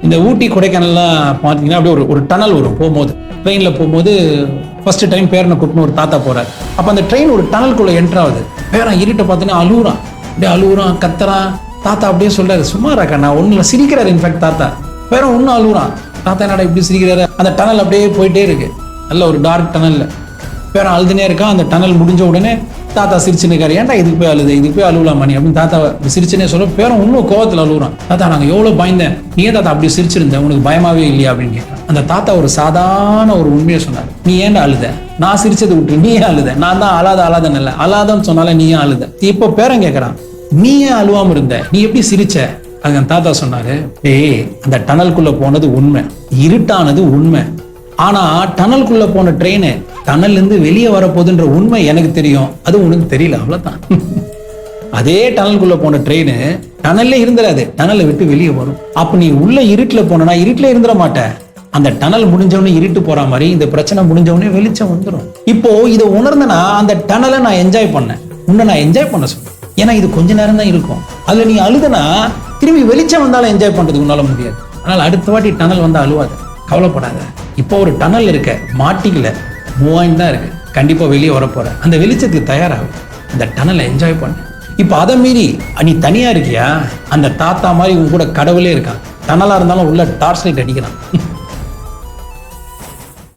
இந்த ஊட்டி கொடைக்கானல்லாம் பார்த்தீங்கன்னா அப்படியே ஒரு டனல் வரும் போகும்போது, ட்ரெயினில் போகும்போது ஃபர்ஸ்ட் டைம் பேரனை கூட்டின்னு ஒரு தாத்தா போறாரு. அப்போ அந்த ட்ரெயின் ஒரு டனல்குள்ளே என்ட்ரு ஆகுது. பேரன் இருட்டை பார்த்தீங்கன்னா அழுகுறான், அப்படியே அழுகுறான், கத்துறான். தாத்தா அப்படியே சொல்றாரு, சும்மா இருக்கா நான் ஒன்றும் சிரிக்கிறாரு. இன்ஃபேக்ட் தாத்தா பேரன் ஒன்றும் அழுகுறான். தாத்தா என்னடா இப்படி சிரிக்கிறாரு. அந்த டனல் அப்படியே போயிட்டே இருக்கு, நல்ல ஒரு டார்க் டனல்ல. பேரன் அழுதுனே இருக்கான். அந்த டனல் முடிஞ்ச உடனே தாத்தா சிரிச்சுன்னு இருக்காரு. ஏன்டா இதுக்கு போய் அழுது, இதுக்கு போய் அழுவலாம் மணி அப்படின்னு தாத்தா சிரிச்சுனே சொல்ல, பேரன் இன்னும் கோவத்தில் அழுகுறான். தாத்தா நாங்கள் எவ்வளோ பயந்தேன், நீ ஏன் தாத்தா அப்படி சிரிச்சிருந்தேன், உனக்கு பயமாவே இல்லையா அப்படின்னு கேட்டான். அந்த தாத்தா ஒரு சாதாரண ஒரு உண்மையை சொன்னார். நீ ஏன்டா அழுத, நான் சிரிச்சது விட்டு நீ ஏன் அழுத, நான் தான் அழாதன்னு இல்லை, அழாதன்னு சொன்னால நீ ஏன் அழுத. இப்போ பேரன் கேட்கறான், நீ ஏன் அழுவாம இருந்த, நீ எப்படி சிரிச்ச. அதுக்கு அந்த தாத்தா சொன்னாரு, ஏய் அந்த டனலுக்குள்ள போனது உண்மை, இருட்டானது உண்மை. ஆனா டனலுக்குள்ள போன ட்ரெயின் டனல்ல இருந்து வெளியே வரப்போகுதுன்ற உண்மை எனக்கு தெரியும், அது உனக்கு தெரியல, அவ்வளவுதான். அதே டனலுக்குள்ள போன ட்ரெயின் டனல்ல இருந்துடாது, டனலை விட்டு வெளியே வரும். அப்ப நீ உள்ள இருட்டுல போனா இருட்டுல இருந்துட மாட்ட. அந்த டனல் முடிஞ்சவனே இருட்டு போற மாதிரி இந்த பிரச்சனை முடிஞ்சவனே வெளிச்சம் வந்துடும். இப்போ இதை உணர்ந்தனா அந்த டனலை நான் என்ஜாய் பண்ணேன், உன்னை நான் என்ஜாய் பண்ண சொல்றேன். ஏன்னா இது கொஞ்ச நேரம் தான் இருக்கும். அதுல நீ அழுதுனா திரும்பி வெளிச்சம் வந்தாலும் என்ஜாய் பண்றதுக்கு உன்னால முடியாது. அதனால அடுத்த வாட்டி டனல் வந்தா அழுவாத, கவலைப்படாத. இப்போ ஒரு டனல் இருக்க, மாட்டிக்கல, மூவாயின்னு தான் இருக்கு, கண்டிப்பா வெளியே வரப்போற. அந்த வெளிச்சத்துக்கு தயாராகும், அந்த டனலை என்ஜாய் பண்ண. இப்போ அதை மீறி நீ தனியா இருக்கியா, அந்த தாத்தா மாதிரி உன் கூட கடவுளே இருக்கான். டனலா இருந்தாலும் உள்ள டார்ச் லைட் அடிக்கிறான்.